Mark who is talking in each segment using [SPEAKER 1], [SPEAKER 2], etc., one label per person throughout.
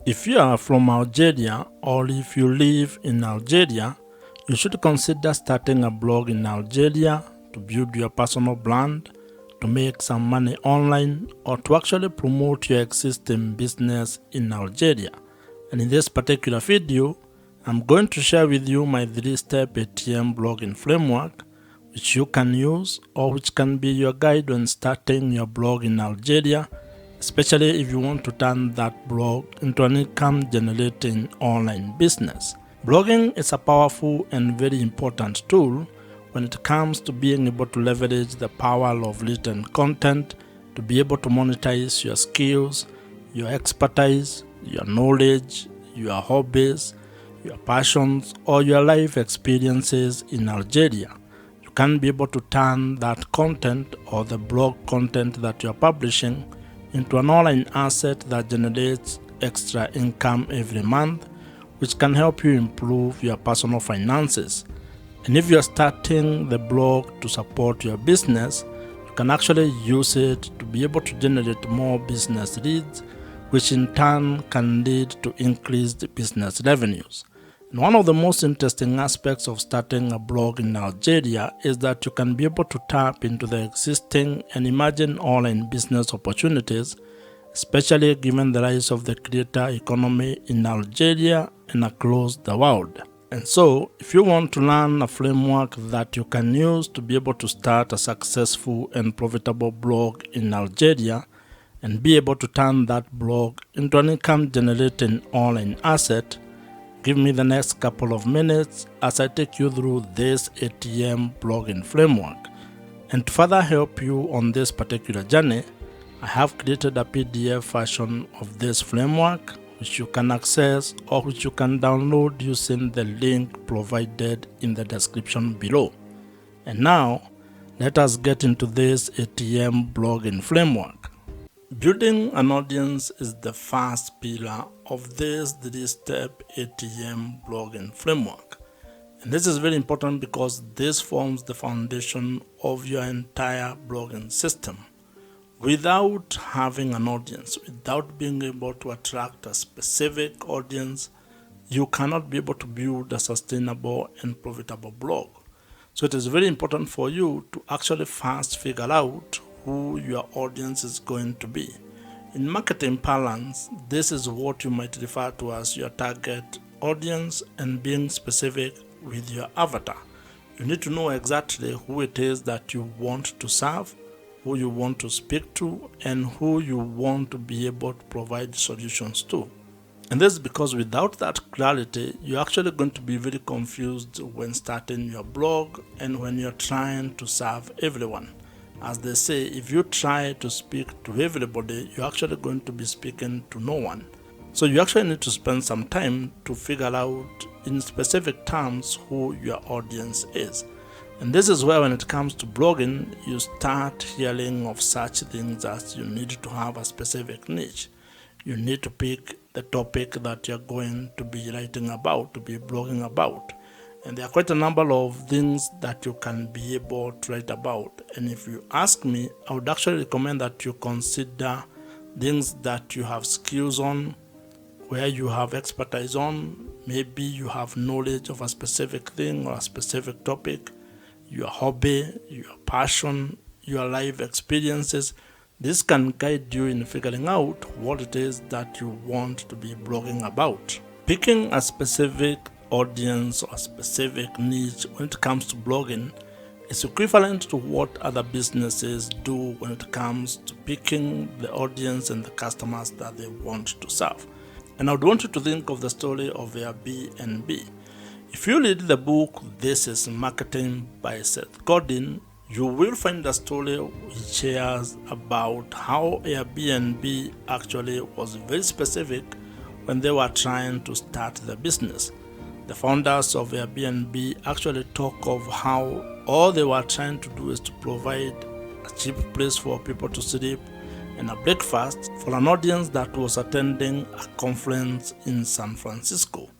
[SPEAKER 1] If you are from Algeria or if you live in Algeria, you should consider starting a blog in Algeria to build your personal brand, to make some money online, or to actually promote your existing business in Algeria. And in this particular video, I'm going to share with you my 3-step ATM blogging framework, which you can use or which can be your guide when starting your blog in Algeria, especially if you want to turn that blog into an income-generating online business. Blogging is a powerful and very important tool when it comes to being able to leverage the power of written content to be able to monetize your skills, your expertise, your knowledge, your hobbies, your passions, or your life experiences in Algeria. You can be able to turn that content or the blog content that you're publishing into an online asset that generates extra income every month, which can help you improve your personal finances. And if you're starting the blog to support your business, you can actually use it to be able to generate more business leads, which in turn can lead to increased business revenues. And one of the most interesting aspects of starting a blog in Algeria is that you can be able to tap into the existing and emerging online business opportunities, especially given the rise of the creator economy in Algeria and across the world. And so, if you want to learn a framework that you can use to be able to start a successful and profitable blog in Algeria and be able to turn that blog into an income-generating online asset, give me the next couple of minutes as I take you through this ATM blogging framework. And to further help you on this particular journey, I have created a PDF version of this framework, which you can access or which you can download using the link provided in the description below. And now, let us get into this ATM blogging framework. Building an audience is the first pillar of this 3-step ATM blogging framework. And this is very important because this forms the foundation of your entire blogging system. Without having an audience, without being able to attract a specific audience, you cannot be able to build a sustainable and profitable blog. So it is very important for you to actually first figure out who your audience is going to be. In marketing parlance, this is what you might refer to as your target audience and being specific with your avatar. You need to know exactly who it is that you want to serve, who you want to speak to, and who you want to be able to provide solutions to. And this is because without that clarity, you're actually going to be very confused when starting your blog and when you're trying to serve everyone. As they say, if you try to speak to everybody, you're actually going to be speaking to no one. So you actually need to spend some time to figure out in specific terms who your audience is. And this is where when it comes to blogging, you start hearing of such things as you need to have a specific niche. You need to pick the topic that you're going to be writing about, to be blogging about. And there are quite a number of things that you can be able to write about. And if you ask me, I would actually recommend that you consider things that you have skills on, where you have expertise on. Maybe you have knowledge of a specific thing or a specific topic, your hobby, your passion, your life experiences. This can guide you in figuring out what it is that you want to be blogging about. Picking a specific audience or a specific niche when it comes to blogging is equivalent to what other businesses do when it comes to picking the audience and the customers that they want to serve. And I would want you to think of the story of Airbnb. If you read the book This is Marketing by Seth Godin, you will find a story which shares about how Airbnb actually was very specific when they were trying to start the business. The founders of Airbnb actually talk of how all they were trying to do is to provide a cheap place for people to sleep and a breakfast for an audience that was attending a conference in San Francisco.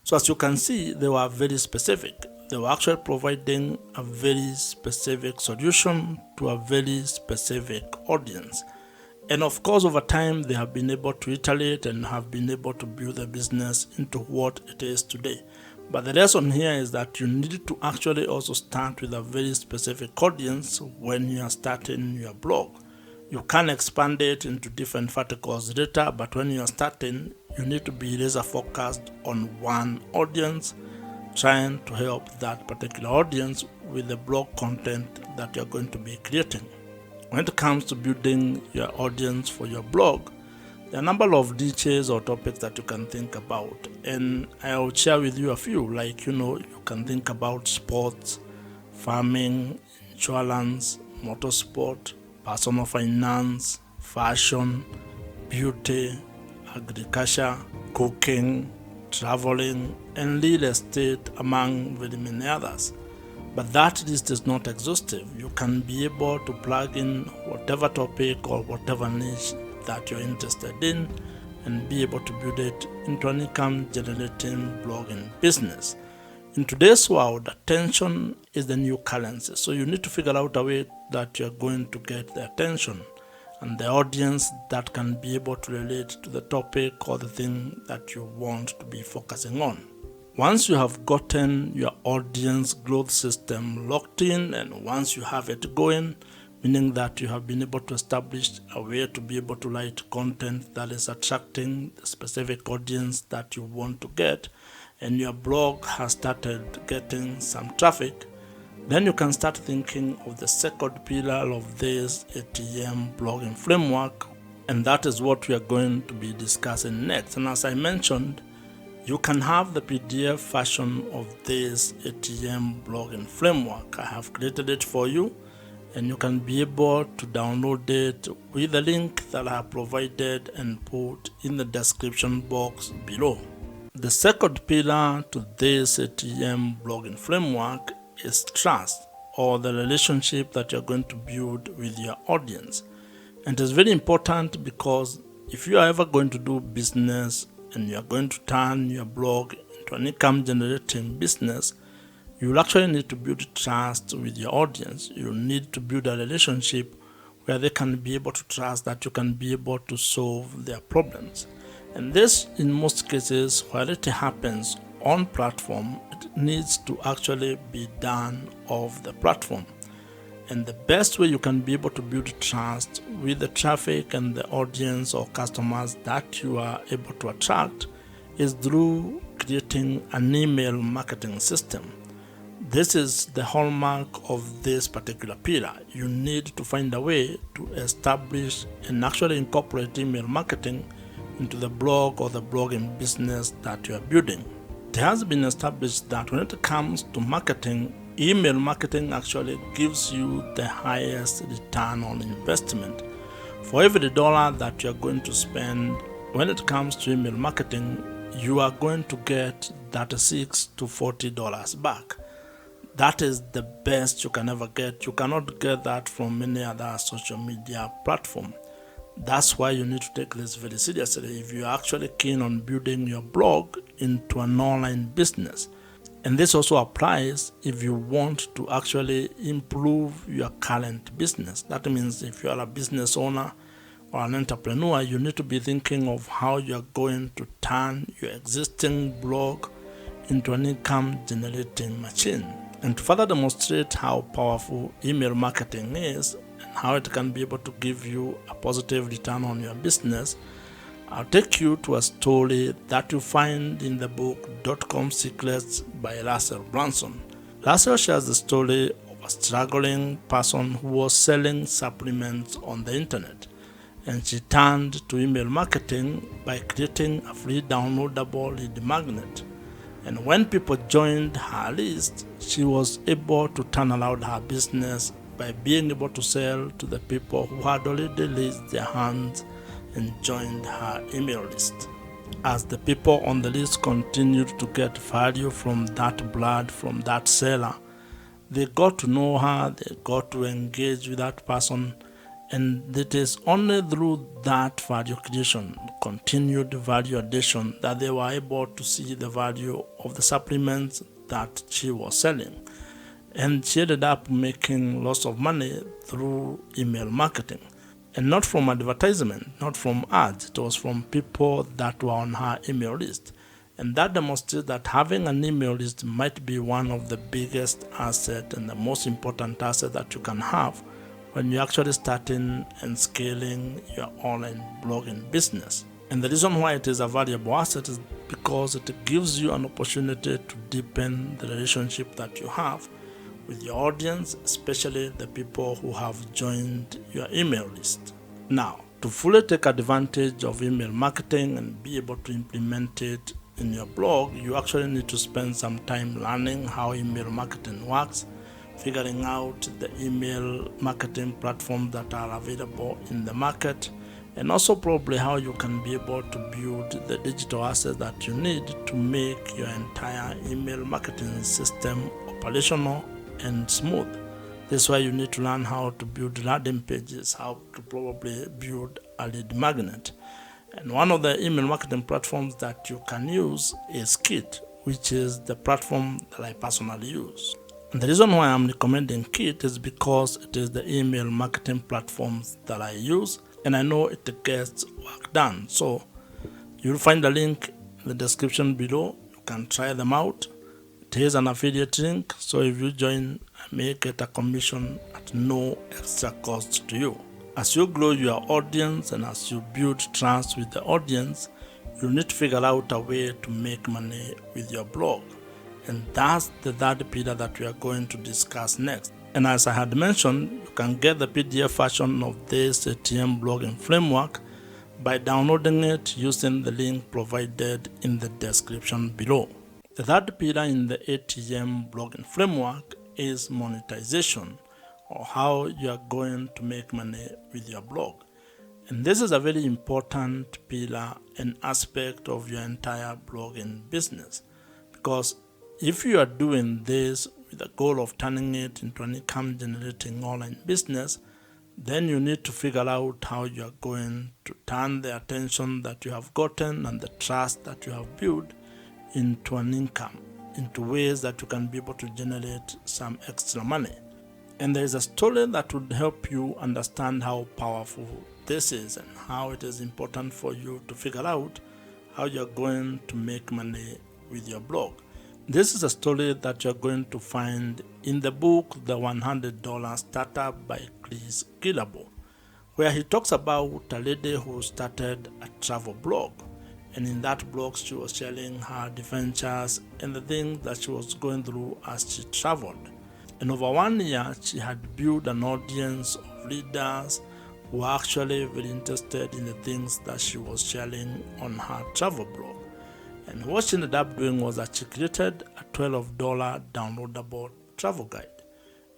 [SPEAKER 1] So as you can see, they were very specific. They were actually providing a very specific solution to a very specific audience. And of course, over time, they have been able to iterate and have been able to build the business into what it is today. But the lesson here is that you need to actually also start with a very specific audience when you are starting your blog. You can expand it into different verticals later, but when you are starting, you need to be laser focused on one audience, trying to help that particular audience with the blog content that you're going to be creating. When it comes to building your audience for your blog, there are a number of niches or topics that you can think about, and I'll share with you a few. Like, you can think about sports, farming, insurance, motorsport, personal finance, fashion, beauty, agriculture, cooking, traveling, and real estate, among very many others. But that list is not exhaustive. You can be able to plug in whatever topic or whatever niche that you're interested in and be able to build it into an income generating blogging business. In today's world, attention is the new currency. So you need to figure out a way that you're going to get the attention and the audience that can be able to relate to the topic or the thing that you want to be focusing on. Once you have gotten your audience growth system locked in, and once you have it going, meaning that you have been able to establish a way to be able to write content that is attracting the specific audience that you want to get, and your blog has started getting some traffic, then you can start thinking of the second pillar of this ATM blogging framework, and that is what we are going to be discussing next. And as I mentioned, you can have the PDF version of this ATM blogging framework. I have created it for you, and you can be able to download it with the link that I have provided and put in the description box below. The second pillar to this ATM blogging framework is trust, or the relationship that you're going to build with your audience. And it's very important because if you are ever going to do business and you're going to turn your blog into an income generating business, you will actually need to build trust with your audience. You need to build a relationship where they can be able to trust that you can be able to solve their problems. And this, in most cases, while it happens on platform, it needs to actually be done off the platform. And the best way you can be able to build trust with the traffic and the audience or customers that you are able to attract is through creating an email marketing system. This is the hallmark of this particular pillar. You need to find a way to establish and actually incorporate email marketing into the blog or the blogging business that you are building. It has been established that when it comes to marketing, email marketing actually gives you the highest return on investment. For every dollar that you are going to spend when it comes to email marketing, you are going to get $36 to $40 back. That is the best you can ever get. You cannot get that from any other social media platform. That's why you need to take this very seriously if you are actually keen on building your blog into an online business. And this also applies if you want to actually improve your current business. That means if you are a business owner or an entrepreneur, you need to be thinking of how you are going to turn your existing blog into an income generating machine. And to further demonstrate how powerful email marketing is and how it can be able to give you a positive return on your business, I'll take you to a story that you find in the book .com Secrets by Russell Brunson. Russell shares the story of a struggling person who was selling supplements on the internet, and she turned to email marketing by creating a free downloadable lead magnet. And when people joined her list, she was able to turn around her business by being able to sell to the people who had already raised their hands and joined her email list. As the people on the list continued to get value from that blood, from that seller, they got to know her, they got to engage with that person, and it is only through that value creation, continued value addition, that they were able to see the value of the supplements that she was selling. And she ended up making lots of money through email marketing. and not from advertisement, not from ads. It was from people that were on her email list. And that demonstrates that having an email list might be one of the biggest assets and the most important asset that you can have when you're actually starting and scaling your online blogging business. And the reason why it is a valuable asset is because it gives you an opportunity to deepen the relationship that you have with your audience, especially the people who have joined your email list. Now, to fully take advantage of email marketing and be able to implement it in your blog, you actually need to spend some time learning how email marketing works, figuring out the email marketing platforms that are available in the market, and also probably how you can be able to build the digital assets that you need to make your entire email marketing system operational and smooth. This is why you need to learn how to build landing pages, how to probably build a lead magnet. And one of the email marketing platforms that you can use is Kit, which is the platform that I personally use. And the reason why I'm recommending Kit is because it is the email marketing platforms that I use, and I know it gets work done. So you'll find the link in the description below. You can try them out. It is an affiliate link, so if you join, I may get a commission at no extra cost to you. As you grow your audience and as you build trust with the audience, you need to figure out a way to make money with your blog. And that's the third pillar that we are going to discuss next. And as I had mentioned, you can get the PDF version of this ATM blogging framework by downloading it using the link provided in the description below. The third pillar in the ATM blogging framework is monetization, or how you are going to make money with your blog. And this is a very important pillar and aspect of your entire blogging business, because if you are doing this with the goal of turning it into an income generating online business, then you need to figure out how you are going to turn the attention that you have gotten and the trust that you have built into an income, into ways that you can be able to generate some extra money. And there is a story that would help you understand how powerful this is and how it is important for you to figure out how you're going to make money with your blog. This is a story that you're going to find in the book, The $100 Startup by Chris Gillable, where he talks about a lady who started a travel blog. And in that blog, she was sharing her adventures and the things that she was going through as she traveled. And over 1 year, she had built an audience of readers who were actually very interested in the things that she was sharing on her travel blog. And what she ended up doing was that she created a $12 downloadable travel guide.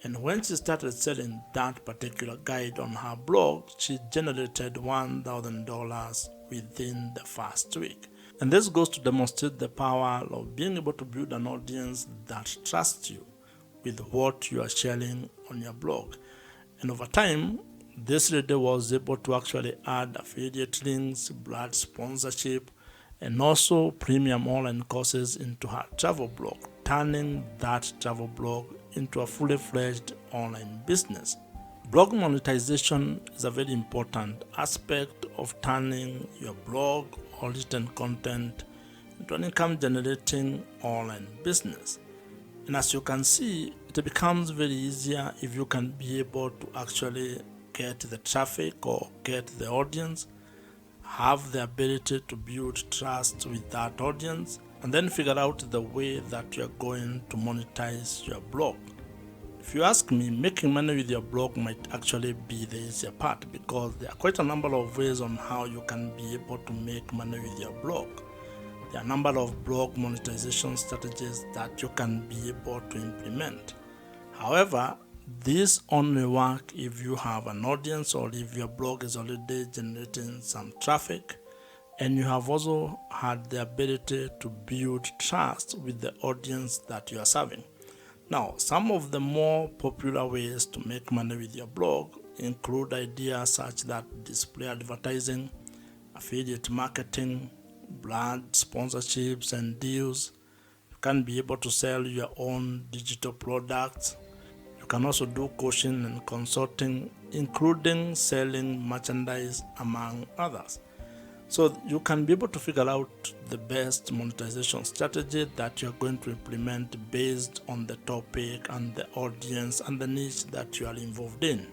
[SPEAKER 1] And when she started selling that particular guide on her blog, she generated $1,000 within the first week. And this goes to demonstrate the power of being able to build an audience that trusts you with what you are sharing on your blog. And over time, this lady was able to actually add affiliate links, brand sponsorship, and also premium online courses into her travel blog, turning that travel blog into a fully fledged online business. Blog monetization is a very important aspect of turning your blog or written content into an income generating online business. And as you can see, it becomes very easier if you can be able to actually get the traffic or get the audience, have the ability to build trust with that audience, and then figure out the way that you're going to monetize your blog. If you ask me, making money with your blog might actually be the easier part, because there are quite a number of ways on how you can be able to make money with your blog. There are a number of blog monetization strategies that you can be able to implement. However, these only work if you have an audience or if your blog is already generating some traffic and you have also had the ability to build trust with the audience that you are serving. Now, some of the more popular ways to make money with your blog include ideas such as display advertising, affiliate marketing, brand sponsorships and deals. You can be able to sell your own digital products. You can also do coaching and consulting including selling merchandise, among others. So you can be able to figure out the best monetization strategy that you're going to implement based on the topic and the audience and the niche that you are involved in.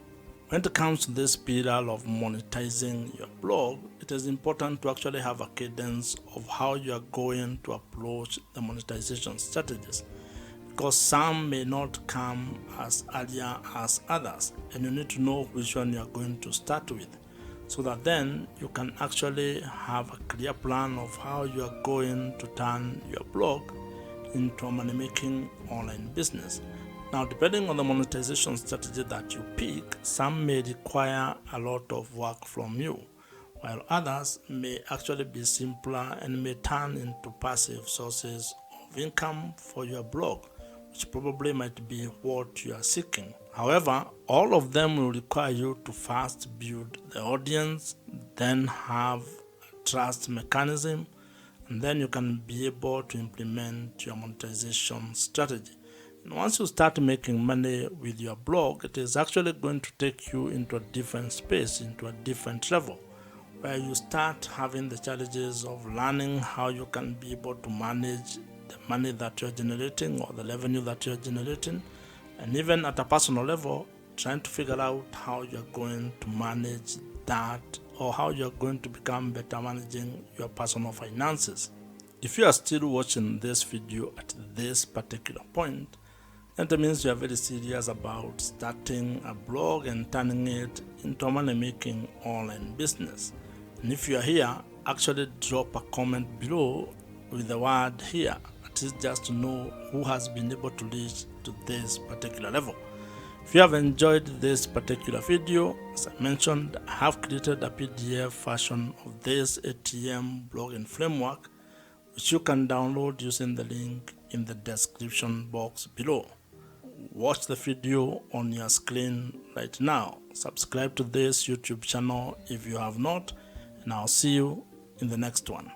[SPEAKER 1] When it comes to this pillar of monetizing your blog, it is important to actually have a cadence of how you are going to approach the monetization strategies, because some may not come as earlier as others, and you need to know which one you are going to start with, so that then you can actually have a clear plan of how you are going to turn your blog into a money-making online business. Now, depending on the monetization strategy that you pick, some may require a lot of work from you, while others may actually be simpler and may turn into passive sources of income for your blog, which probably might be what you are seeking. However, all of them will require you to first build the audience, then have a trust mechanism, and then you can be able to implement your monetization strategy. And once you start making money with your blog, it is actually going to take you into a different space, into a different level, where you start having the challenges of learning how you can be able to manage the money that you're generating or the revenue that you're generating, and even at a personal level, trying to figure out how you're going to manage that, or how you're going to become better managing your personal finances. If you are still watching this video at this particular point, that means you are very serious about starting a blog and turning it into a money-making online business. And if you are here, actually drop a comment below with the word "here," at least just to know who has been able to reach to this particular level. If you have enjoyed this particular video, as I mentioned, I have created a PDF version of this ATM blogging framework, which you can download using the link in the description box below. Watch the video on your screen right now. Subscribe to this YouTube channel if you have not, and I'll see you in the next one.